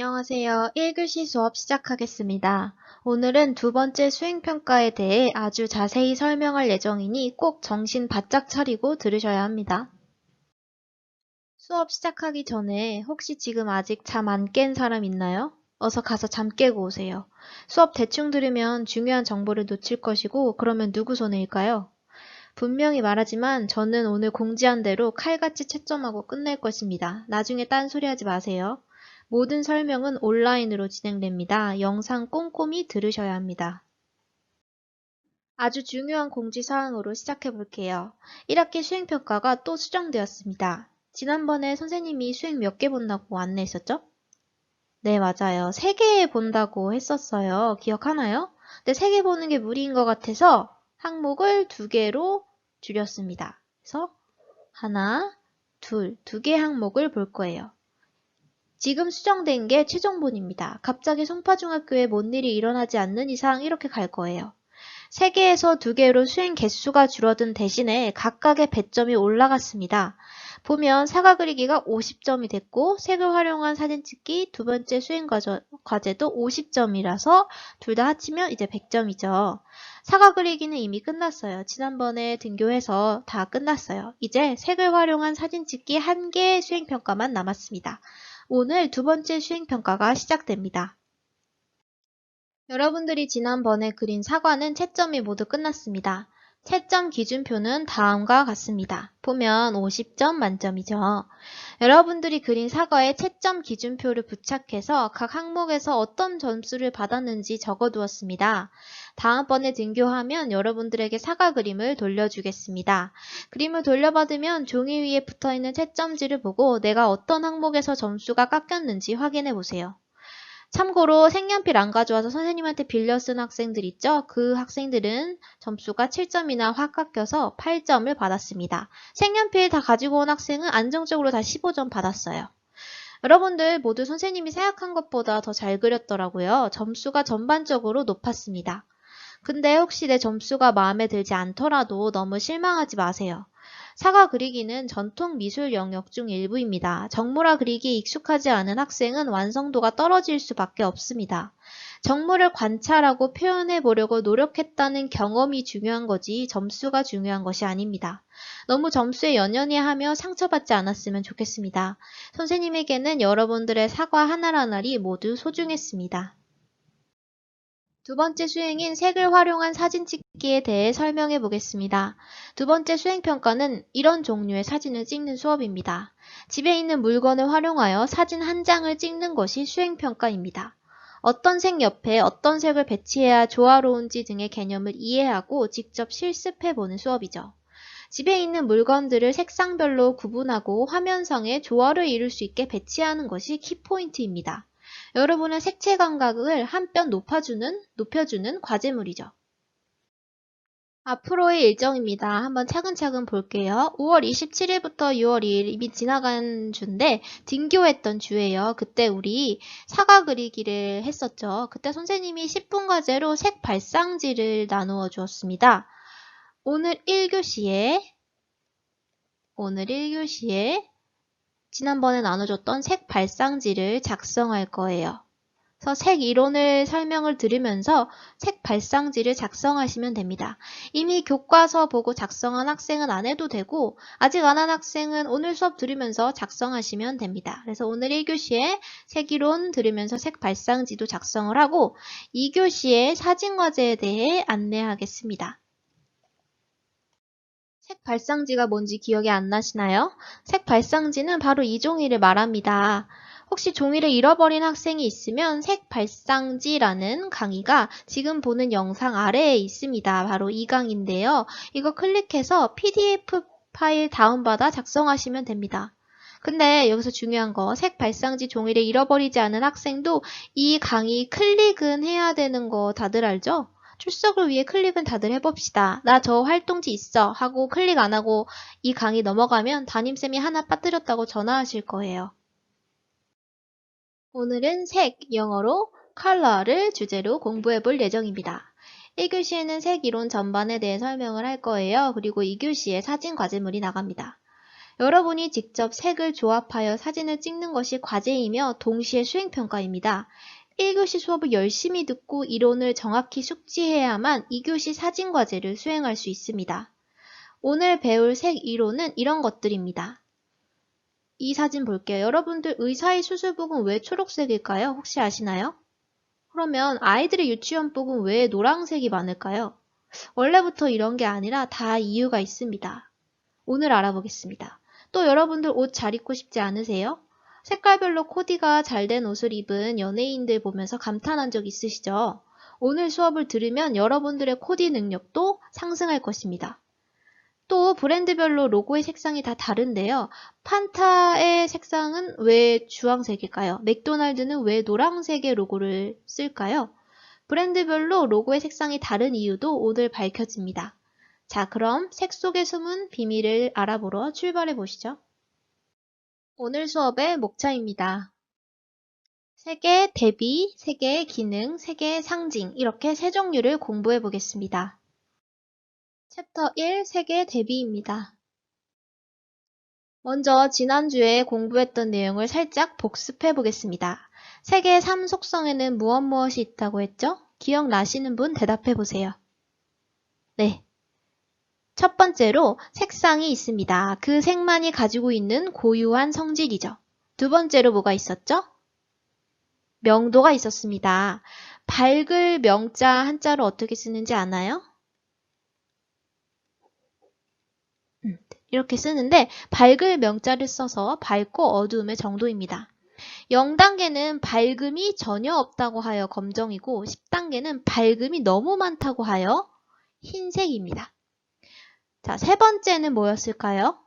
안녕하세요. 1교시 수업 시작하겠습니다. 오늘은 두 번째 수행평가에 대해 아주 자세히 설명할 예정이니 꼭 정신 바짝 차리고 들으셔야 합니다. 수업 시작하기 전에 혹시 지금 아직 잠 안 깬 사람 있나요? 어서 가서 잠 깨고 오세요. 수업 대충 들으면 중요한 정보를 놓칠 것이고 그러면 누구 손해일까요? 분명히 말하지만 저는 오늘 공지한 대로 칼같이 채점하고 끝낼 것입니다. 나중에 딴소리하지 마세요. 모든 설명은 온라인으로 진행됩니다. 영상 꼼꼼히 들으셔야 합니다. 아주 중요한 공지사항으로 시작해 볼게요. 1학기 수행평가가 또 수정되었습니다. 지난번에 선생님이 수행 몇 개 본다고 안내했었죠? 네, 맞아요. 3개 본다고 했었어요. 기억하나요? 근데 3개 보는 게 무리인 것 같아서 항목을 2개로 줄였습니다. 그래서 하나, 둘, 2개 항목을 볼 거예요. 지금 수정된 게 최종본입니다. 갑자기 송파중학교에 뭔 일이 일어나지 않는 이상 이렇게 갈 거예요. 3개에서 2개로 수행 개수가 줄어든 대신에 각각의 배점이 올라갔습니다. 보면 사과 그리기가 50점이 됐고 색을 활용한 사진 찍기 두 번째 수행 과제도 50점이라서 둘 다 합치면 이제 100점이죠. 사과 그리기는 이미 끝났어요. 지난번에 등교해서 다 끝났어요. 이제 색을 활용한 사진 찍기 1개 수행평가만 남았습니다. 오늘 두 번째 수행평가가 시작됩니다. 여러분들이 지난번에 그린 사과는 채점이 모두 끝났습니다. 채점 기준표는 다음과 같습니다. 보면 50점 만점이죠. 여러분들이 그린 사과에 채점 기준표를 부착해서 각 항목에서 어떤 점수를 받았는지 적어두었습니다. 다음번에 등교하면 여러분들에게 사과 그림을 돌려주겠습니다. 그림을 돌려받으면 종이 위에 붙어있는 채점지를 보고 내가 어떤 항목에서 점수가 깎였는지 확인해 보세요. 참고로 색연필 안 가져와서 선생님한테 빌려 쓴 학생들 있죠? 그 학생들은 점수가 7점이나 확 깎여서 8점을 받았습니다. 색연필 다 가지고 온 학생은 안정적으로 다 15점 받았어요. 여러분들 모두 선생님이 생각한 것보다 더 잘 그렸더라고요. 점수가 전반적으로 높았습니다. 근데 혹시 내 점수가 마음에 들지 않더라도 너무 실망하지 마세요. 사과 그리기는 전통 미술 영역 중 일부입니다. 정물화 그리기에 익숙하지 않은 학생은 완성도가 떨어질 수밖에 없습니다. 정물을 관찰하고 표현해 보려고 노력했다는 경험이 중요한 거지 점수가 중요한 것이 아닙니다. 너무 점수에 연연해 하며 상처받지 않았으면 좋겠습니다. 선생님에게는 여러분들의 사과 하나하나리 모두 소중했습니다. 두 번째 수행인 색을 활용한 사진 찍기에 대해 설명해 보겠습니다. 두 번째 수행평가는 이런 종류의 사진을 찍는 수업입니다. 집에 있는 물건을 활용하여 사진 한 장을 찍는 것이 수행평가입니다. 어떤 색 옆에 어떤 색을 배치해야 조화로운지 등의 개념을 이해하고 직접 실습해 보는 수업이죠. 집에 있는 물건들을 색상별로 구분하고 화면상에 조화를 이룰 수 있게 배치하는 것이 키포인트입니다. 여러분의 색채 감각을 한 뼘 높여주는 과제물이죠. 앞으로의 일정입니다. 한번 차근차근 볼게요. 5월 27일부터 6월 2일 이미 지나간 주인데 등교했던 주예요. 그때 우리 사과 그리기를 했었죠. 그때 선생님이 10분 과제로 색 발상지를 나누어 주었습니다. 오늘 1교시에 지난번에 나눠줬던 색 발상지를 작성할 거예요. 그래서 색 이론을 설명을 들으면서 색 발상지를 작성하시면 됩니다. 이미 교과서 보고 작성한 학생은 안 해도 되고 아직 안 한 학생은 오늘 수업 들으면서 작성하시면 됩니다. 그래서 오늘 1교시에 색 이론 들으면서 색 발상지도 작성을 하고 2교시에 사진 과제에 대해 안내하겠습니다. 색 발상지가 뭔지 기억이 안 나시나요? 색 발상지는 바로 이 종이를 말합니다. 혹시 종이를 잃어버린 학생이 있으면 색 발상지라는 강의가 지금 보는 영상 아래에 있습니다. 바로 이 강의인데요. 이거 클릭해서 PDF 파일 다운받아 작성하시면 됩니다. 근데 여기서 중요한 거 색 발상지 종이를 잃어버리지 않은 학생도 이 강의 클릭은 해야 되는 거 다들 알죠? 출석을 위해 클릭은 다들 해봅시다. 나 저 활동지 있어 하고 클릭 안 하고 이 강의 넘어가면 담임쌤이 하나 빠뜨렸다고 전화하실 거예요. 오늘은 색, 영어로 컬러를 주제로 공부해 볼 예정입니다. 1교시에는 색 이론 전반에 대해 설명을 할 거예요. 그리고 2교시에 사진 과제물이 나갑니다. 여러분이 직접 색을 조합하여 사진을 찍는 것이 과제이며 동시에 수행평가입니다. 1교시 수업을 열심히 듣고 이론을 정확히 숙지해야만 2교시 사진과제를 수행할 수 있습니다. 오늘 배울 색 이론은 이런 것들입니다. 이 사진 볼게요. 여러분들 의사의 수술복은 왜 초록색일까요? 혹시 아시나요? 그러면 아이들의 유치원복은 왜 노란색이 많을까요? 원래부터 이런 게 아니라 다 이유가 있습니다. 오늘 알아보겠습니다. 또 여러분들 옷 잘 입고 싶지 않으세요? 색깔별로 코디가 잘 된 옷을 입은 연예인들 보면서 감탄한 적 있으시죠? 오늘 수업을 들으면 여러분들의 코디 능력도 상승할 것입니다. 또 브랜드별로 로고의 색상이 다 다른데요. 판타의 색상은 왜 주황색일까요? 맥도날드는 왜 노란색의 로고를 쓸까요? 브랜드별로 로고의 색상이 다른 이유도 오늘 밝혀집니다. 자, 그럼 색 속에 숨은 비밀을 알아보러 출발해 보시죠. 오늘 수업의 목차입니다. 색의 대비, 색의 기능, 색의 상징 이렇게 세 종류를 공부해 보겠습니다. 챕터 1 색의 대비입니다. 먼저 지난주에 공부했던 내용을 살짝 복습해 보겠습니다. 색의 3속성에는 무엇이 있다고 했죠? 기억나시는 분 대답해 보세요. 네. 첫 번째로 색상이 있습니다. 그 색만이 가지고 있는 고유한 성질이죠. 두 번째로 뭐가 있었죠? 명도가 있었습니다. 밝을 명자 한자로 어떻게 쓰는지 아나요? 이렇게 쓰는데 밝을 명자를 써서 밝고 어두움의 정도입니다. 0단계는 밝음이 전혀 없다고 하여 검정이고 10단계는 밝음이 너무 많다고 하여 흰색입니다. 자, 세 번째는 뭐였을까요?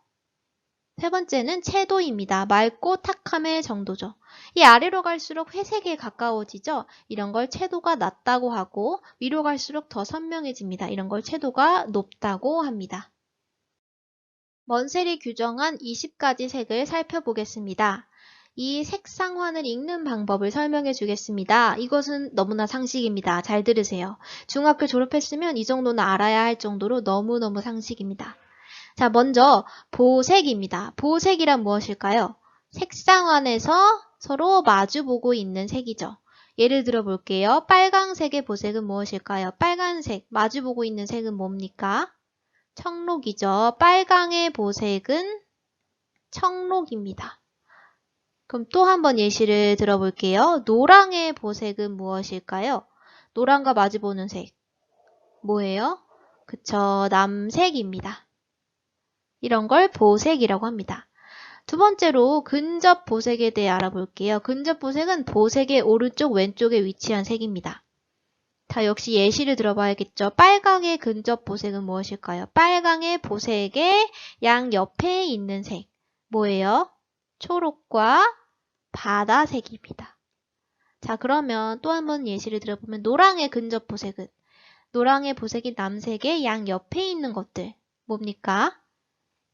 세 번째는 채도입니다. 맑고 탁함의 정도죠. 이 아래로 갈수록 회색에 가까워지죠. 이런 걸 채도가 낮다고 하고 위로 갈수록 더 선명해집니다. 이런 걸 채도가 높다고 합니다. 먼셀이 규정한 20가지 색을 살펴보겠습니다. 이 색상환을 읽는 방법을 설명해 주겠습니다. 이것은 너무나 상식입니다. 잘 들으세요. 중학교 졸업했으면 이 정도는 알아야 할 정도로 너무너무 상식입니다. 자, 먼저 보색입니다. 보색이란 무엇일까요? 색상환에서 서로 마주보고 있는 색이죠. 예를 들어 볼게요. 빨강색의 보색은 무엇일까요? 빨간색, 마주보고 있는 색은 뭡니까? 청록이죠. 빨강의 보색은 청록입니다. 그럼 또 한번 예시를 들어볼게요. 노랑의 보색은 무엇일까요? 노랑과 마주보는 색. 뭐예요? 그쵸, 남색입니다. 이런 걸 보색이라고 합니다. 두 번째로 근접 보색에 대해 알아볼게요. 근접 보색은 보색의 오른쪽 왼쪽에 위치한 색입니다. 자, 역시 예시를 들어봐야겠죠. 빨강의 근접 보색은 무엇일까요? 빨강의 보색의 양 옆에 있는 색. 뭐예요? 초록과 바다색입니다. 자, 그러면 또 한번 예시를 들어보면 노랑의 근접 보색은 노랑의 보색이 남색의 양 옆에 있는 것들. 뭡니까?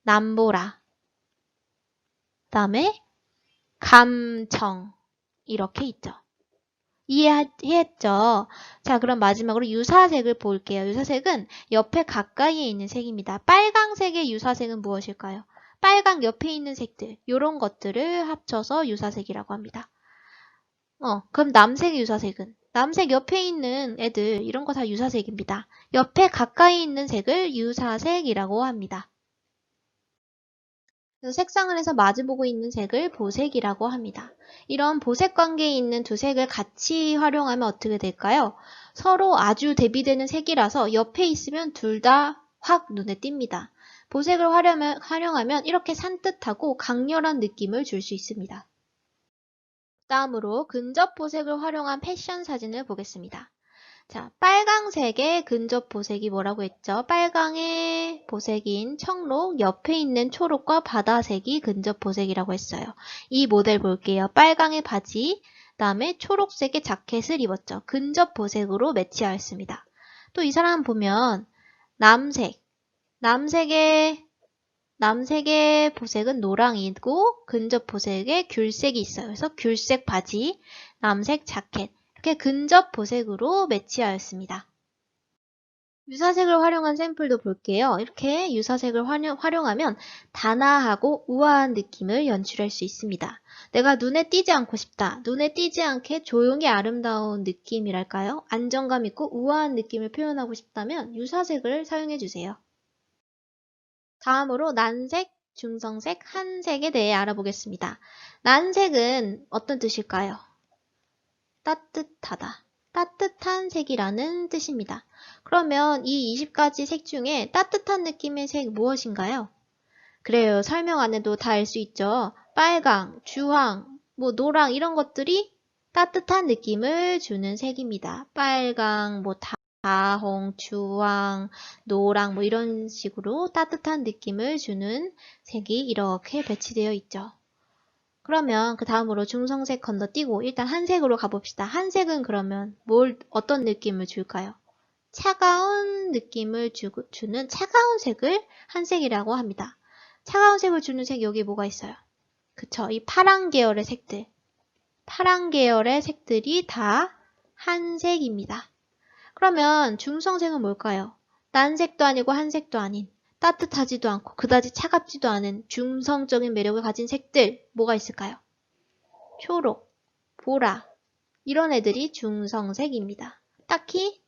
남보라. 그다음에 감청. 이렇게 있죠. 이해했죠? 자, 그럼 마지막으로 유사색을 볼게요. 유사색은 옆에 가까이에 있는 색입니다. 빨강색의 유사색은 무엇일까요? 빨강 옆에 있는 색들, 이런 것들을 합쳐서 유사색이라고 합니다. 그럼 남색의 유사색은? 남색 옆에 있는 애들, 이런 거 다 유사색입니다. 옆에 가까이 있는 색을 유사색이라고 합니다. 그래서 색상을 마주보고 있는 색을 보색이라고 합니다. 이런 보색 관계에 있는 두 색을 같이 활용하면 어떻게 될까요? 서로 아주 대비되는 색이라서 옆에 있으면 둘 다 확 눈에 띕니다. 보색을 활용하면 이렇게 산뜻하고 강렬한 느낌을 줄 수 있습니다. 다음으로 근접 보색을 활용한 패션 사진을 보겠습니다. 자, 빨강색의 근접 보색이 뭐라고 했죠? 빨강의 보색인 청록, 옆에 있는 초록과 바다색이 근접 보색이라고 했어요. 이 모델 볼게요. 빨강의 바지, 그다음에 초록색의 자켓을 입었죠. 근접 보색으로 매치하였습니다. 또 이 사람 보면 남색의 보색은 노랑이고 근접 보색에 귤색이 있어요. 그래서 귤색 바지, 남색 자켓. 이렇게 근접 보색으로 매치하였습니다. 유사색을 활용한 샘플도 볼게요. 이렇게 유사색을 활용하면 단아하고 우아한 느낌을 연출할 수 있습니다. 내가 눈에 띄지 않고 싶다. 눈에 띄지 않게 조용히 아름다운 느낌이랄까요? 안정감 있고 우아한 느낌을 표현하고 싶다면 유사색을 사용해 주세요. 다음으로 난색, 중성색, 한색에 대해 알아보겠습니다. 난색은 어떤 뜻일까요? 따뜻하다. 따뜻한 색이라는 뜻입니다. 그러면 이 20가지 색 중에 따뜻한 느낌의 색 무엇인가요? 그래요. 설명 안 해도 다 알 수 있죠. 빨강, 주황, 노랑 이런 것들이 따뜻한 느낌을 주는 색입니다. 빨강, 다홍, 주황, 노랑 이런 식으로 따뜻한 느낌을 주는 색이 이렇게 배치되어 있죠. 그러면 그 다음으로 중성색 건너뛰고 일단 한색으로 가봅시다. 한색은 그러면 어떤 느낌을 줄까요? 차가운 느낌을 주는 차가운 색을 한색이라고 합니다. 차가운 색을 주는 색 여기 뭐가 있어요? 그쵸? 이 파란 계열의 색들. 파란 계열의 색들이 다 한색입니다. 그러면 중성색은 뭘까요? 난색도 아니고 한색도 아닌 따뜻하지도 않고 그다지 차갑지도 않은 중성적인 매력을 가진 색들 뭐가 있을까요? 초록, 보라 이런 애들이 중성색입니다. 딱히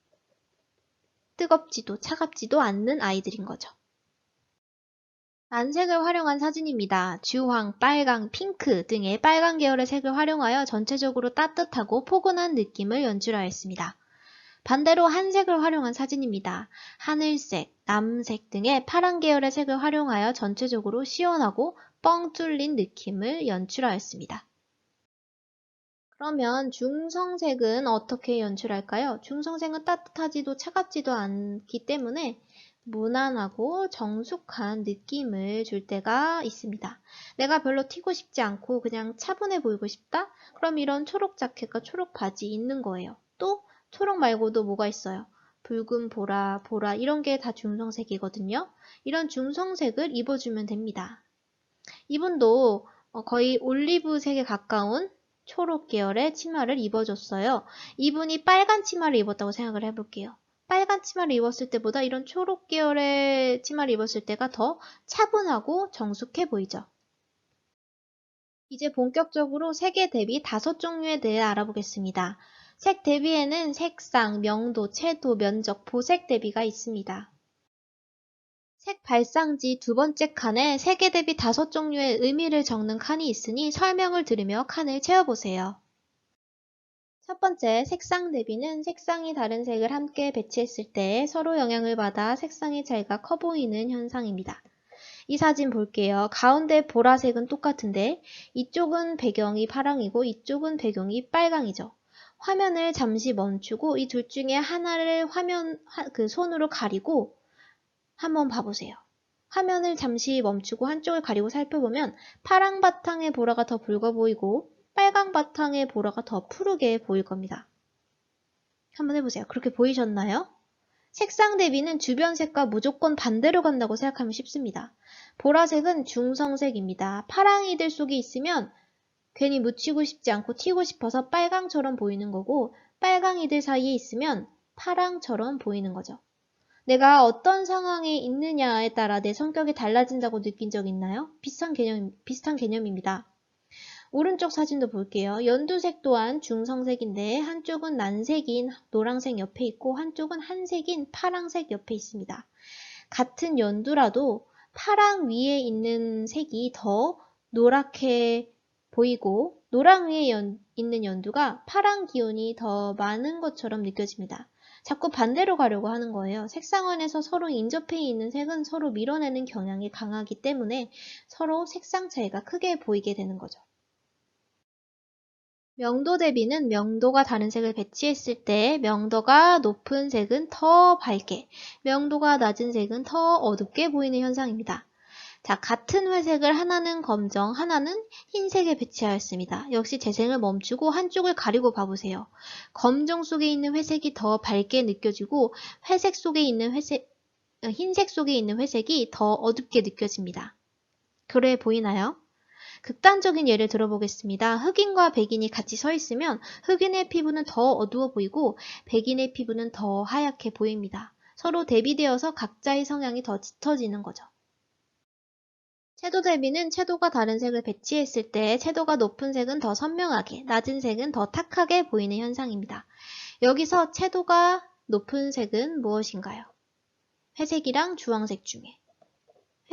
뜨겁지도 차갑지도 않는 아이들인 거죠. 난색을 활용한 사진입니다. 주황, 빨강, 핑크 등의 빨간 계열의 색을 활용하여 전체적으로 따뜻하고 포근한 느낌을 연출하였습니다. 반대로 한색을 활용한 사진입니다. 하늘색, 남색 등의 파란 계열의 색을 활용하여 전체적으로 시원하고 뻥 뚫린 느낌을 연출하였습니다. 그러면 중성색은 어떻게 연출할까요? 중성색은 따뜻하지도 차갑지도 않기 때문에 무난하고 정숙한 느낌을 줄 때가 있습니다. 내가 별로 튀고 싶지 않고 그냥 차분해 보이고 싶다? 그럼 이런 초록 자켓과 초록 바지 입는 거예요. 또 초록 말고도 뭐가 있어요? 붉은 보라, 이런 게 다 중성색이거든요. 이런 중성색을 입어주면 됩니다. 이분도 거의 올리브색에 가까운 초록 계열의 치마를 입어줬어요. 이분이 빨간 치마를 입었다고 생각을 해볼게요. 빨간 치마를 입었을 때보다 이런 초록 계열의 치마를 입었을 때가 더 차분하고 정숙해 보이죠. 이제 본격적으로 색의 대비 5종류에 대해 알아보겠습니다. 색 대비에는 색상, 명도, 채도, 면적, 보색 대비가 있습니다. 색 발상지 두 번째 칸에 색의 대비 5종류의 의미를 적는 칸이 있으니 설명을 들으며 칸을 채워보세요. 첫 번째, 색상 대비는 색상이 다른 색을 함께 배치했을 때 서로 영향을 받아 색상의 차이가 커 보이는 현상입니다. 이 사진 볼게요. 가운데 보라색은 똑같은데 이쪽은 배경이 파랑이고 이쪽은 배경이 빨강이죠. 화면을 잠시 멈추고 이 둘 중에 하나를 손으로 가리고 한번 봐보세요. 화면을 잠시 멈추고 한쪽을 가리고 살펴보면 파랑 바탕의 보라가 더 붉어 보이고 빨강 바탕의 보라가 더 푸르게 보일 겁니다. 한번 해보세요. 그렇게 보이셨나요? 색상 대비는 주변 색과 무조건 반대로 간다고 생각하면 쉽습니다. 보라색은 중성색입니다. 파랑이들 속에 있으면 괜히 묻히고 싶지 않고 튀고 싶어서 빨강처럼 보이는 거고 빨강이들 사이에 있으면 파랑처럼 보이는 거죠. 내가 어떤 상황에 있느냐에 따라 내 성격이 달라진다고 느낀 적 있나요? 비슷한 개념입니다. 오른쪽 사진도 볼게요. 연두색 또한 중성색인데 한쪽은 난색인 노란색 옆에 있고 한쪽은 한색인 파랑색 옆에 있습니다. 같은 연두라도 파랑 위에 있는 색이 더 노랗게 보이고 노랑 위에 있는 연두가 파랑 기운이 더 많은 것처럼 느껴집니다. 자꾸 반대로 가려고 하는 거예요. 색상원에서 서로 인접해 있는 색은 서로 밀어내는 경향이 강하기 때문에 서로 색상 차이가 크게 보이게 되는 거죠. 명도 대비는 명도가 다른 색을 배치했을 때 명도가 높은 색은 더 밝게, 명도가 낮은 색은 더 어둡게 보이는 현상입니다. 자, 같은 회색을 하나는 검정, 하나는 흰색에 배치하였습니다. 역시 재생을 멈추고 한쪽을 가리고 봐보세요. 검정 속에 있는 회색이 더 밝게 느껴지고 흰색 속에 있는 회색이 더 어둡게 느껴집니다. 그래 보이나요? 극단적인 예를 들어보겠습니다. 흑인과 백인이 같이 서 있으면 흑인의 피부는 더 어두워 보이고 백인의 피부는 더 하얗게 보입니다. 서로 대비되어서 각자의 성향이 더 짙어지는 거죠. 채도 대비는 채도가 다른 색을 배치했을 때 채도가 높은 색은 더 선명하게, 낮은 색은 더 탁하게 보이는 현상입니다. 여기서 채도가 높은 색은 무엇인가요? 회색이랑 주황색 중에.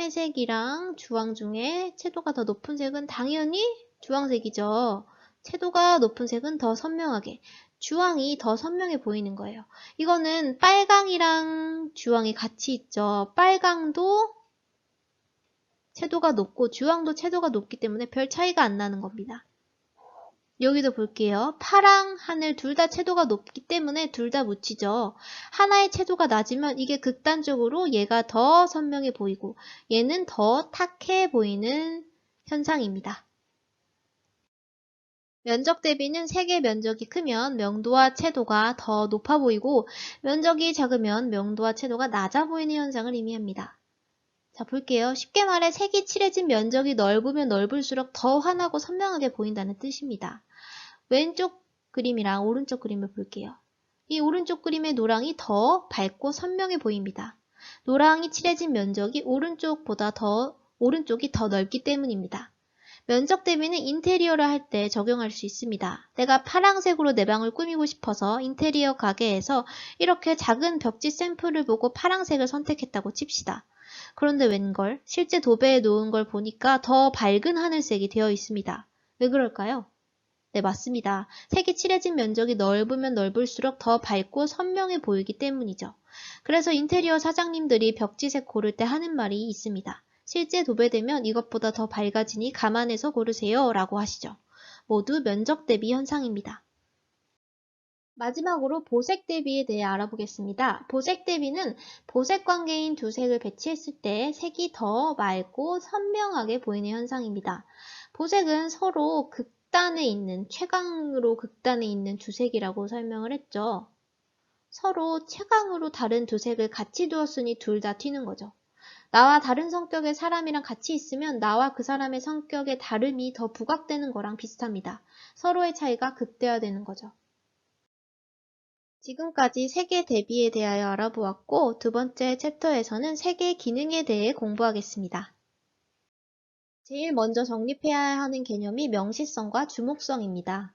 회색이랑 주황 중에 채도가 더 높은 색은 당연히 주황색이죠. 채도가 높은 색은 더 선명하게, 주황이 더 선명해 보이는 거예요. 이거는 빨강이랑 주황이 같이 있죠. 빨강도 채도가 높고 주황도 채도가 높기 때문에 별 차이가 안 나는 겁니다. 여기도 볼게요. 파랑, 하늘 둘 다 채도가 높기 때문에 둘 다 묻히죠. 하나의 채도가 낮으면 이게 극단적으로 얘가 더 선명해 보이고 얘는 더 탁해 보이는 현상입니다. 면적 대비는 색의 면적이 크면 명도와 채도가 더 높아 보이고 면적이 작으면 명도와 채도가 낮아 보이는 현상을 의미합니다. 자, 볼게요. 쉽게 말해 색이 칠해진 면적이 넓으면 넓을수록 더 환하고 선명하게 보인다는 뜻입니다. 왼쪽 그림이랑 오른쪽 그림을 볼게요. 이 오른쪽 그림의 노랑이 더 밝고 선명해 보입니다. 노랑이 칠해진 면적이 오른쪽이 더 넓기 때문입니다. 면적 대비는 인테리어를 할 때 적용할 수 있습니다. 내가 파란색으로 내 방을 꾸미고 싶어서 인테리어 가게에서 이렇게 작은 벽지 샘플을 보고 파란색을 선택했다고 칩시다. 그런데 웬걸? 실제 도배해 놓은 걸 보니까 더 밝은 하늘색이 되어 있습니다. 왜 그럴까요? 네, 맞습니다. 색이 칠해진 면적이 넓으면 넓을수록 더 밝고 선명해 보이기 때문이죠. 그래서 인테리어 사장님들이 벽지색 고를 때 하는 말이 있습니다. 실제 도배되면 이것보다 더 밝아지니 감안해서 고르세요 라고 하시죠. 모두 면적 대비 현상입니다. 마지막으로 보색 대비에 대해 알아보겠습니다. 보색 대비는 보색 관계인 두 색을 배치했을 때 색이 더 맑고 선명하게 보이는 현상입니다. 보색은 서로 최강으로 극단에 있는 두 색이라고 설명을 했죠. 서로 최강으로 다른 두 색을 같이 두었으니 둘 다 튀는 거죠. 나와 다른 성격의 사람이랑 같이 있으면 나와 그 사람의 성격의 다름이 더 부각되는 거랑 비슷합니다. 서로의 차이가 극대화되는 거죠. 지금까지 색의 대비에 대하여 알아보았고 두 번째 챕터에서는 색의 기능에 대해 공부하겠습니다. 제일 먼저 정립해야 하는 개념이 명시성과 주목성입니다.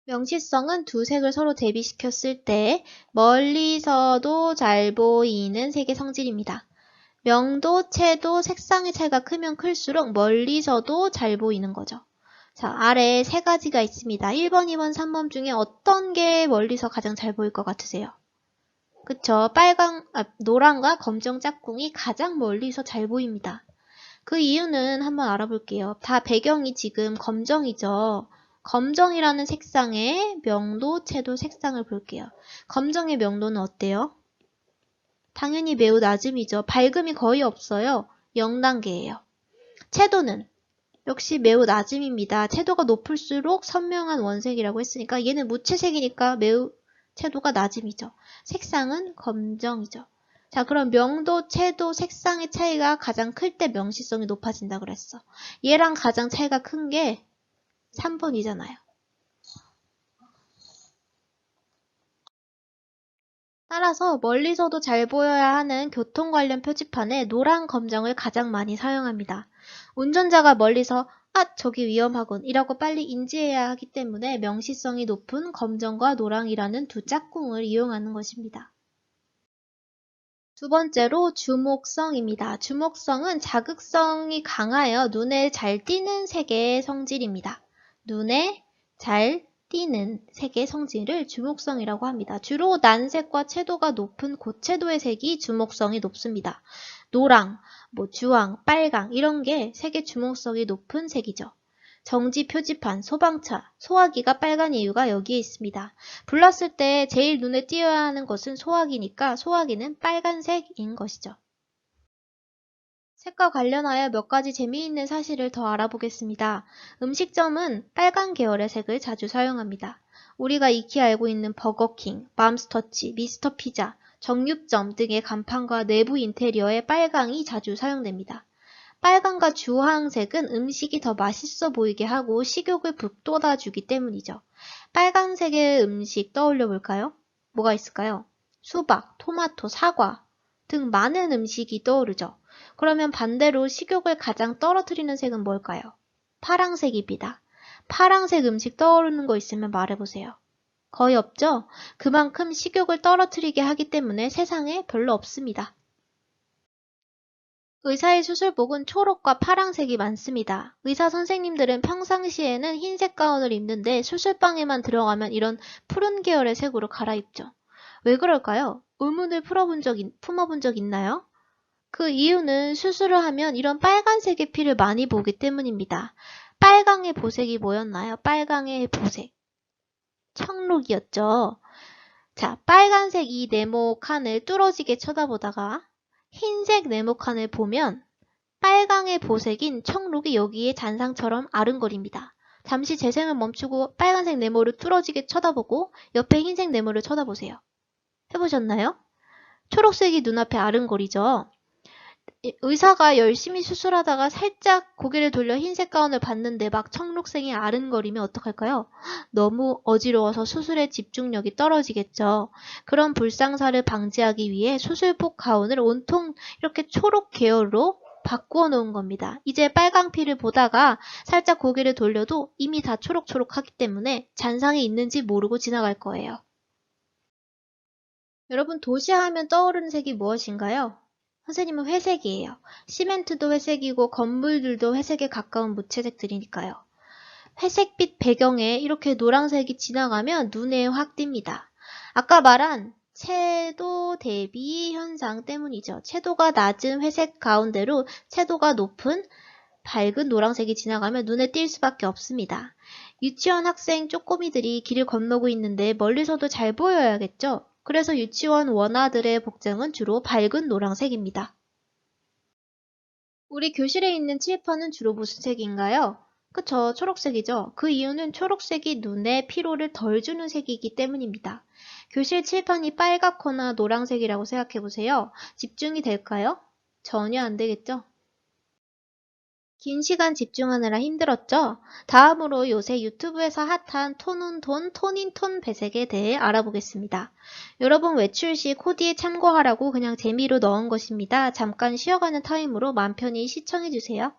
명시성은 두 색을 서로 대비시켰을 때 멀리서도 잘 보이는 색의 성질입니다. 명도, 채도, 색상의 차이가 크면 클수록 멀리서도 잘 보이는 거죠. 자, 아래에 세 가지가 있습니다. 1번, 2번, 3번 중에 어떤 게 멀리서 가장 잘 보일 것 같으세요? 그쵸? 노랑과 검정 짝꿍이 가장 멀리서 잘 보입니다. 그 이유는 한번 알아볼게요. 다 배경이 지금 검정이죠. 검정이라는 색상의 명도, 채도, 색상을 볼게요. 검정의 명도는 어때요? 당연히 매우 낮음이죠. 밝음이 거의 없어요. 0단계예요. 채도는 역시 매우 낮음입니다. 채도가 높을수록 선명한 원색이라고 했으니까 얘는 무채색이니까 매우 채도가 낮음이죠. 색상은 검정이죠. 자, 그럼 명도, 채도, 색상의 차이가 가장 클 때 명시성이 높아진다 그랬어. 얘랑 가장 차이가 큰 게 3번이잖아요. 따라서 멀리서도 잘 보여야 하는 교통 관련 표지판에 노란 검정을 가장 많이 사용합니다. 운전자가 멀리서 저기 위험하군 이라고 빨리 인지해야 하기 때문에 명시성이 높은 검정과 노랑이라는 두 짝꿍을 이용하는 것입니다. 두 번째로 주목성입니다. 주목성은 자극성이 강하여 눈에 잘 띄는 색의 성질입니다. 눈에 잘 띄는 색의 성질을 주목성이라고 합니다. 주로 난색과 채도가 높은 고채도의 색이 주목성이 높습니다. 노랑, 주황, 빨강 이런 게 색의 주목성이 높은 색이죠. 정지 표지판, 소방차, 소화기가 빨간 이유가 여기에 있습니다. 불났을 때 제일 눈에 띄어야 하는 것은 소화기니까 소화기는 빨간색인 것이죠. 색과 관련하여 몇 가지 재미있는 사실을 더 알아보겠습니다. 음식점은 빨간 계열의 색을 자주 사용합니다. 우리가 익히 알고 있는 버거킹, 맘스터치, 미스터 피자, 정육점 등의 간판과 내부 인테리어에 빨강이 자주 사용됩니다. 빨강과 주황색은 음식이 더 맛있어 보이게 하고 식욕을 북돋아주기 때문이죠. 빨간색의 음식 떠올려 볼까요? 뭐가 있을까요? 수박, 토마토, 사과 등 많은 음식이 떠오르죠. 그러면 반대로 식욕을 가장 떨어뜨리는 색은 뭘까요? 파랑색입니다. 파랑색 음식 떠오르는 거 있으면 말해보세요. 거의 없죠? 그만큼 식욕을 떨어뜨리게 하기 때문에 세상에 별로 없습니다. 의사의 수술복은 초록과 파랑색이 많습니다. 의사 선생님들은 평상시에는 흰색 가운을 입는데 수술방에만 들어가면 이런 푸른 계열의 색으로 갈아입죠. 왜 그럴까요? 의문을 품어본 적 있나요? 그 이유는 수술을 하면 이런 빨간색의 피를 많이 보기 때문입니다. 빨강의 보색이 뭐였나요? 빨강의 보색. 청록이었죠. 자, 빨간색 이 네모 칸을 뚫어지게 쳐다보다가 흰색 네모칸을 보면 빨강의 보색인 청록이 여기에 잔상처럼 아른거립니다. 잠시 재생을 멈추고 빨간색 네모를 뚫어지게 쳐다보고 옆에 흰색 네모를 쳐다보세요. 해보셨나요? 초록색이 눈앞에 아른거리죠. 의사가 열심히 수술하다가 살짝 고개를 돌려 흰색 가운을 봤는데 막 청록색이 아른거리면 어떡할까요? 너무 어지러워서 수술에 집중력이 떨어지겠죠. 그런 불상사를 방지하기 위해 수술복 가운을 온통 이렇게 초록 계열로 바꾸어 놓은 겁니다. 이제 빨강피를 보다가 살짝 고개를 돌려도 이미 다 초록초록하기 때문에 잔상이 있는지 모르고 지나갈 거예요. 여러분, 도시하면 떠오르는 색이 무엇인가요? 선생님은 회색이에요. 시멘트도 회색이고 건물들도 회색에 가까운 무채색들이니까요. 회색빛 배경에 이렇게 노란색이 지나가면 눈에 확 띕니다. 아까 말한 채도 대비 현상 때문이죠. 채도가 낮은 회색 가운데로 채도가 높은 밝은 노란색이 지나가면 눈에 띌 수밖에 없습니다. 유치원 학생 쪼꼬미들이 길을 건너고 있는데 멀리서도 잘 보여야겠죠? 그래서 유치원 원아들의 복장은 주로 밝은 노란색입니다. 우리 교실에 있는 칠판은 주로 무슨 색인가요? 그쵸, 초록색이죠. 그 이유는 초록색이 눈에 피로를 덜 주는 색이기 때문입니다. 교실 칠판이 빨갛거나 노란색이라고 생각해보세요. 집중이 될까요? 전혀 안 되겠죠? 긴 시간 집중하느라 힘들었죠? 다음으로 요새 유튜브에서 핫한 톤온톤, 톤인톤 배색에 대해 알아보겠습니다. 여러분 외출 시 코디에 참고하라고 그냥 재미로 넣은 것입니다. 잠깐 쉬어가는 타임으로 마음 편히 시청해주세요.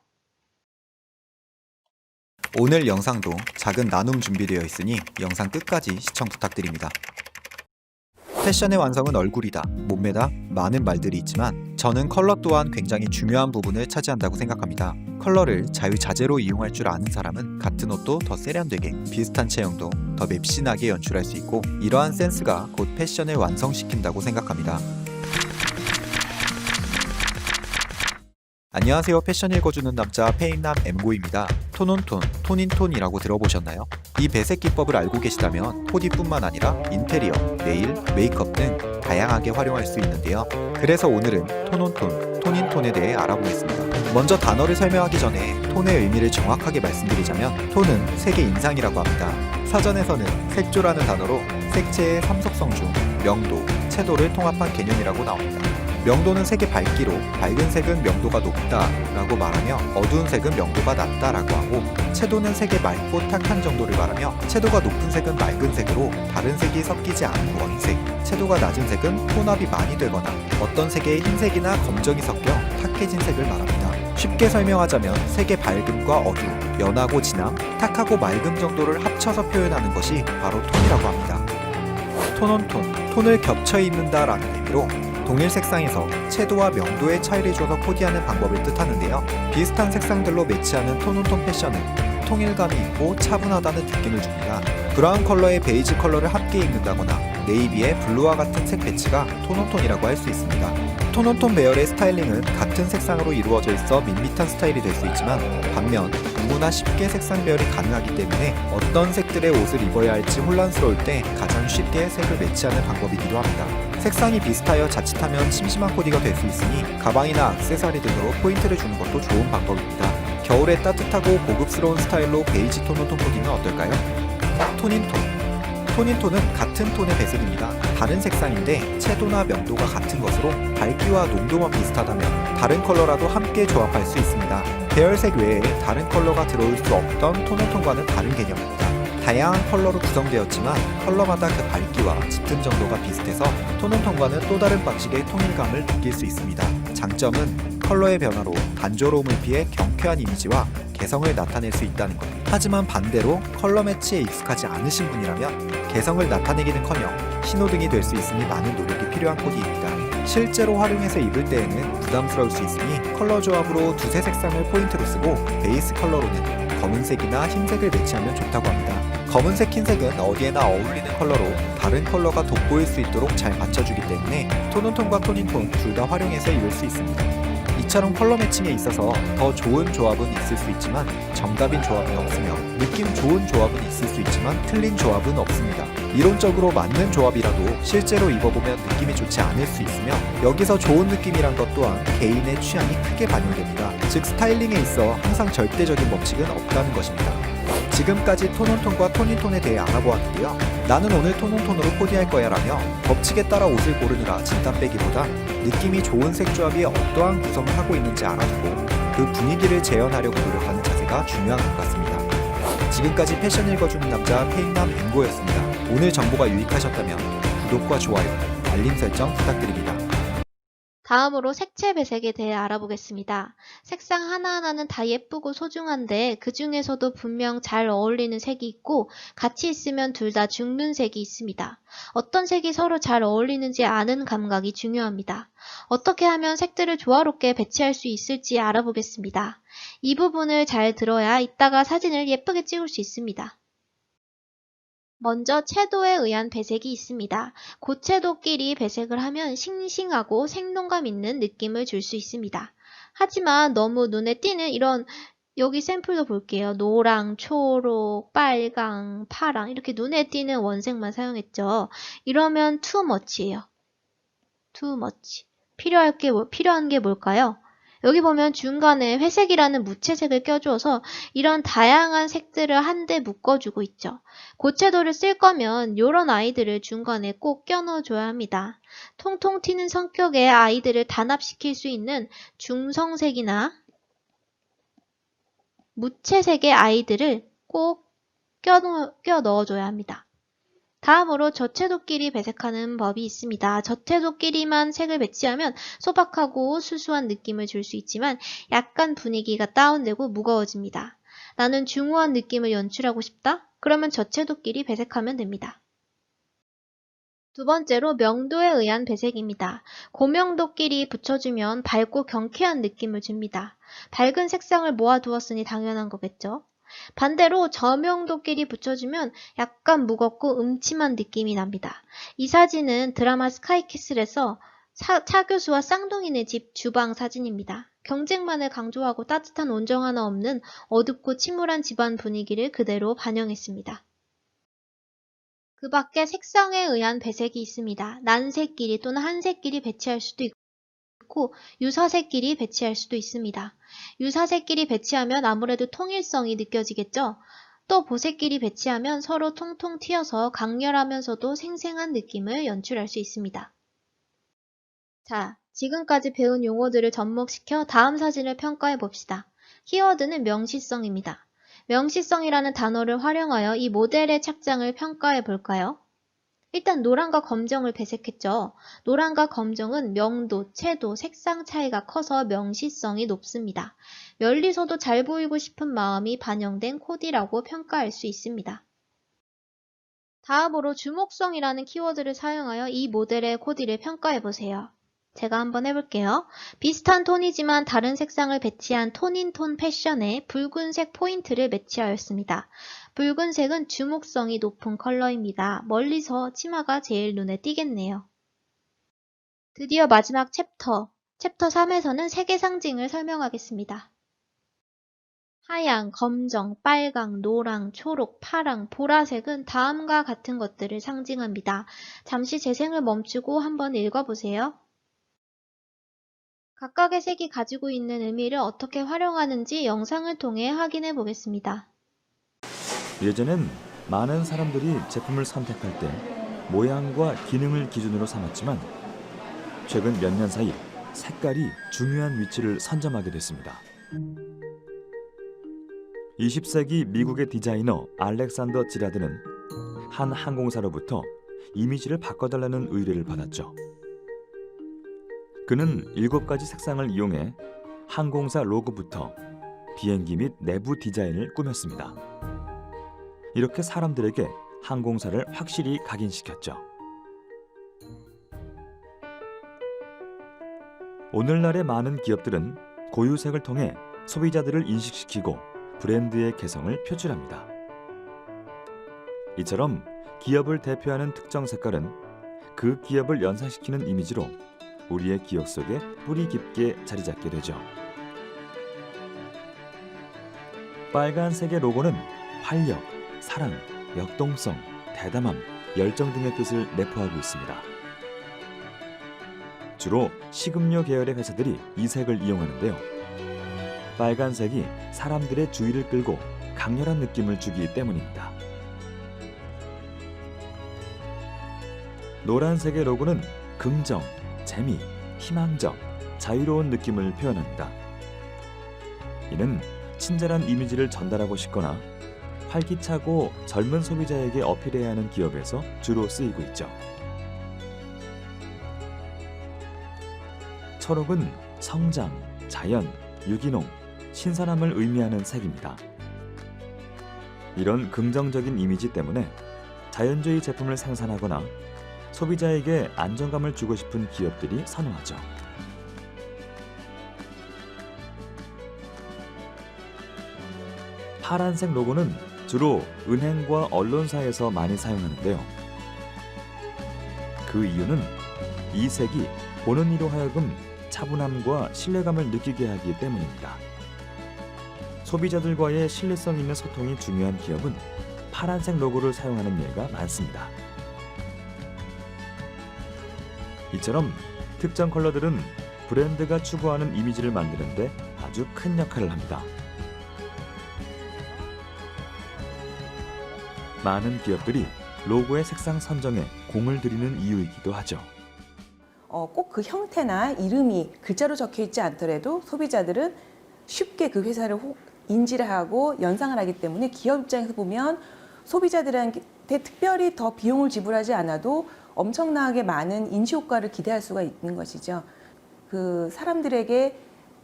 오늘 영상도 작은 나눔 준비되어 있으니 영상 끝까지 시청 부탁드립니다. 패션의 완성은 얼굴이다, 몸매다, 많은 말들이 있지만 저는 컬러 또한 굉장히 중요한 부분을 차지한다고 생각합니다. 컬러를 자유자재로 이용할 줄 아는 사람은 같은 옷도 더 세련되게, 비슷한 체형도 더 맵신하게 연출할 수 있고 이러한 센스가 곧 패션을 완성시킨다고 생각합니다. 안녕하세요. 패션 읽어주는 남자 페인남 엠고입니다. 톤온톤, 톤인톤이라고 들어보셨나요? 이 배색 기법을 알고 계시다면 코디뿐만 아니라 인테리어, 네일, 메이크업 등 다양하게 활용할 수 있는데요. 그래서 오늘은 톤온톤, 톤인톤에 대해 알아보겠습니다. 먼저 단어를 설명하기 전에 톤의 의미를 정확하게 말씀드리자면 톤은 색의 인상이라고 합니다. 사전에서는 색조라는 단어로 색채의 3속성 중 명도, 채도를 통합한 개념이라고 나옵니다. 명도는 색의 밝기로 밝은 색은 명도가 높다 라고 말하며 어두운 색은 명도가 낮다 라고 하고, 채도는 색의 맑고 탁한 정도를 말하며 채도가 높은 색은 맑은 색으로 다른 색이 섞이지 않은 원색, 채도가 낮은 색은 혼합이 많이 되거나 어떤 색에 흰색이나 검정이 섞여 탁해진 색을 말합니다. 쉽게 설명하자면 색의 밝음과 어두움, 연하고 진함, 탁하고 맑음 정도를 합쳐서 표현하는 것이 바로 톤이라고 합니다. 톤온톤, 톤을 겹쳐 입는다 라는 의미로 동일 색상에서 채도와 명도의 차이를 줘서 코디하는 방법을 뜻하는데요. 비슷한 색상들로 매치하는 톤온톤 패션은 통일감이 있고 차분하다는 느낌을 줍니다. 브라운 컬러에 베이지 컬러를 함께 입는다거나 네이비에 블루와 같은 색 배치가 톤온톤이라고 할 수 있습니다. 톤온톤 배열의 스타일링은 같은 색상으로 이루어져 있어 밋밋한 스타일이 될 수 있지만, 반면 누구나 쉽게 색상 배열이 가능하기 때문에 어떤 색들의 옷을 입어야 할지 혼란스러울 때 가장 쉽게 색을 매치하는 방법이기도 합니다. 색상이 비슷하여 자칫하면 심심한 코디가 될 수 있으니 가방이나 액세서리 등으로 포인트를 주는 것도 좋은 방법입니다. 겨울에 따뜻하고 고급스러운 스타일로 베이지 톤온톤 코디는 어떨까요? 톤인톤. 톤인톤은 같은 톤의 배색입니다. 다른 색상인데 채도나 명도가 같은 것으로 밝기와 농도만 비슷하다면 다른 컬러라도 함께 조합할 수 있습니다. 배열색 외에 다른 컬러가 들어올 수 없던 톤온톤과는 다른 개념입니다. 다양한 컬러로 구성되었지만 컬러마다 그 밝기와 짙음 정도가 비슷해서 톤온톤과는 또 다른 방식의 통일감을 느낄 수 있습니다. 장점은 컬러의 변화로 단조로움을 피해 경쾌한 이미지와 개성을 나타낼 수 있다는 것. 하지만 반대로 컬러 매치에 익숙하지 않으신 분이라면 개성을 나타내기는커녕 신호등이 될 수 있으니 많은 노력이 필요한 코디입니다. 실제로 활용해서 입을 때에는 부담스러울 수 있으니 컬러 조합으로 두세 색상을 포인트로 쓰고 베이스 컬러로는 검은색이나 흰색을 매치하면 좋다고 합니다. 검은색, 흰색은 어디에나 어울리는 컬러로 다른 컬러가 돋보일 수 있도록 잘 맞춰주기 때문에 톤온톤과 톤인톤 둘 다 활용해서 입을 수 있습니다. 이처럼 컬러 매칭에 있어서 더 좋은 조합은 있을 수 있지만 정답인 조합은 없으며 느낌 좋은 조합은 있을 수 있지만 틀린 조합은 없습니다. 이론적으로 맞는 조합이라도 실제로 입어보면 느낌이 좋지 않을 수 있으며 여기서 좋은 느낌이란 것 또한 개인의 취향이 크게 반영됩니다. 즉 스타일링에 있어 항상 절대적인 법칙은 없다는 것입니다. 지금까지 톤온톤과 톤인톤에 대해 알아보았는데요. 나는 오늘 톤온톤으로 코디할 거야 라며 법칙에 따라 옷을 고르느라 진땀 빼기보단 느낌이 좋은 색 조합이 어떠한 구성을 하고 있는지 알아두고 그 분위기를 재현하려고 노력하는 자세가 중요한 것 같습니다. 지금까지 패션 읽어주는 남자 페인남 엠고였습니다. 오늘 정보가 유익하셨다면 구독과 좋아요, 알림 설정 부탁드립니다. 다음으로 색채 배색에 대해 알아보겠습니다. 색상 하나하나는 다 예쁘고 소중한데 그 중에서도 분명 잘 어울리는 색이 있고 같이 있으면 둘 다 죽는 색이 있습니다. 어떤 색이 서로 잘 어울리는지 아는 감각이 중요합니다. 어떻게 하면 색들을 조화롭게 배치할 수 있을지 알아보겠습니다. 이 부분을 잘 들어야 이따가 사진을 예쁘게 찍을 수 있습니다. 먼저 채도에 의한 배색이 있습니다. 고채도끼리 배색을 하면 싱싱하고 생동감 있는 느낌을 줄 수 있습니다. 하지만 너무 눈에 띄는 이런 여기 샘플도 볼게요. 노랑, 초록, 빨강, 파랑 이렇게 눈에 띄는 원색만 사용했죠. 이러면 too much예요. too much. 필요한 게 뭘까요? 여기 보면 중간에 회색이라는 무채색을 껴주어서 이런 다양한 색들을 한데 묶어주고 있죠. 고채도를 쓸 거면 이런 아이들을 중간에 꼭 껴넣어줘야 합니다. 통통 튀는 성격의 아이들을 단합시킬 수 있는 중성색이나 무채색의 아이들을 꼭 껴넣어줘야 합니다. 다음으로 저채도끼리 배색하는 법이 있습니다. 저채도끼리만 색을 배치하면 소박하고 수수한 느낌을 줄 수 있지만 약간 분위기가 다운되고 무거워집니다. 나는 중후한 느낌을 연출하고 싶다? 그러면 저채도끼리 배색하면 됩니다. 두 번째로 명도에 의한 배색입니다. 고명도끼리 붙여주면 밝고 경쾌한 느낌을 줍니다. 밝은 색상을 모아두었으니 당연한 거겠죠. 반대로 저명도끼리 붙여주면 약간 무겁고 음침한 느낌이 납니다. 이 사진은 드라마 스카이캐슬에서 차 교수와 쌍둥이네 집 주방 사진입니다. 경쟁만을 강조하고 따뜻한 온정 하나 없는 어둡고 침울한 집안 분위기를 그대로 반영했습니다. 그 밖에 색상에 의한 배색이 있습니다. 난색끼리 또는 한색끼리 배치할 수도 있고 유사색끼리 배치할 수도 있습니다. 유사색끼리 배치하면 아무래도 통일성이 느껴지겠죠? 또 보색끼리 배치하면 서로 통통 튀어서 강렬하면서도 생생한 느낌을 연출할 수 있습니다. 자, 지금까지 배운 용어들을 접목시켜 다음 사진을 평가해 봅시다. 키워드는 명시성입니다. 명시성이라는 단어를 활용하여 이 모델의 착장을 평가해 볼까요? 일단 노란과 검정을 배색했죠. 노란과 검정은 명도, 채도, 색상 차이가 커서 명시성이 높습니다. 멀리서도 잘 보이고 싶은 마음이 반영된 코디라고 평가할 수 있습니다. 다음으로 주목성이라는 키워드를 사용하여 이 모델의 코디를 평가해 보세요. 제가 한번 해볼게요. 비슷한 톤이지만 다른 색상을 배치한 톤인톤 패션에 붉은색 포인트를 매치하였습니다. 붉은색은 주목성이 높은 컬러입니다. 멀리서 치마가 제일 눈에 띄겠네요. 드디어 마지막 챕터 3에서는 색의 상징을 설명하겠습니다. 하양, 검정, 빨강, 노랑, 초록, 파랑, 보라색은 다음과 같은 것들을 상징합니다. 잠시 재생을 멈추고 한번 읽어보세요. 각각의 색이 가지고 있는 의미를 어떻게 활용하는지 영상을 통해 확인해 보겠습니다. 예전엔 많은 사람들이 제품을 선택할 때 모양과 기능을 기준으로 삼았지만 최근 몇 년 사이 색깔이 중요한 위치를 선점하게 됐습니다. 20세기 미국의 디자이너 알렉산더 지라드는 한 항공사로부터 이미지를 바꿔달라는 의뢰를 받았죠. 그는 7가지 색상을 이용해 항공사 로고부터 비행기 및 내부 디자인을 꾸몄습니다. 이렇게 사람들에게 항공사를 확실히 각인시켰죠. 오늘날의 많은 기업들은 고유색을 통해 소비자들을 인식시키고 브랜드의 개성을 표출합니다. 이처럼 기업을 대표하는 특정 색깔은 그 기업을 연상시키는 이미지로 우리의 기억 속에 뿌리 깊게 자리 잡게 되죠. 빨간색의 로고는 활력, 사랑, 역동성, 대담함, 열정 등의 뜻을 내포하고 있습니다. 주로 식음료 계열의 회사들이 이 색을 이용하는데요. 빨간색이 사람들의 주의를 끌고 강렬한 느낌을 주기 때문입니다. 노란색의 로고는 긍정, 재미, 희망적, 자유로운 느낌을 표현합니다. 이는 친절한 이미지를 전달하고 싶거나 활기차고 젊은 소비자에게 어필해야 하는 기업에서 주로 쓰이고 있죠. 초록은 성장, 자연, 유기농, 신선함을 의미하는 색입니다. 이런 긍정적인 이미지 때문에 자연주의 제품을 생산하거나 소비자에게 안정감을 주고 싶은 기업들이 선호하죠. 파란색 로고는 주로 은행과 언론사에서 많이 사용하는데요. 그 이유는 이 색이 보는 이로 하여금 차분함과 신뢰감을 느끼게 하기 때문입니다. 소비자들과의 신뢰성 있는 소통이 중요한 기업은 파란색 로고를 사용하는 예가 많습니다. 이처럼 특정 컬러들은 브랜드가 추구하는 이미지를 만드는 데 아주 큰 역할을 합니다. 많은 기업들이 로고의 색상 선정에 공을 들이는 이유이기도 하죠. 꼭 그 형태나 이름이 글자로 적혀 있지 않더라도 소비자들은 쉽게 그 회사를 인지를 하고 연상을 하기 때문에 기업 입장에서 보면 소비자들한테 특별히 더 비용을 지불하지 않아도 엄청나게 많은 인지 효과를 기대할 수가 있는 것이죠. 그 사람들에게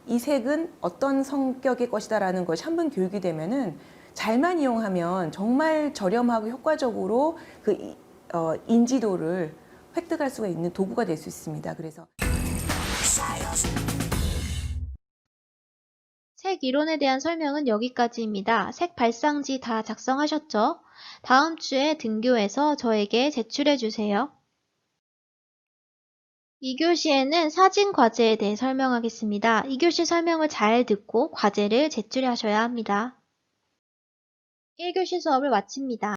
이 색은 어떤 성격의 것이다라는 것이 한 번 교육이 되면은 잘만 이용하면 정말 저렴하고 효과적으로 그 인지도를 획득할 수가 있는 도구가 될 수 있습니다. 그래서 색 이론에 대한 설명은 여기까지입니다. 색 발상지 다 작성하셨죠? 다음 주에 등교해서 저에게 제출해 주세요. 2교시에는 사진 과제에 대해 설명하겠습니다. 2교시 설명을 잘 듣고 과제를 제출하셔야 합니다. 1교시 수업을 마칩니다.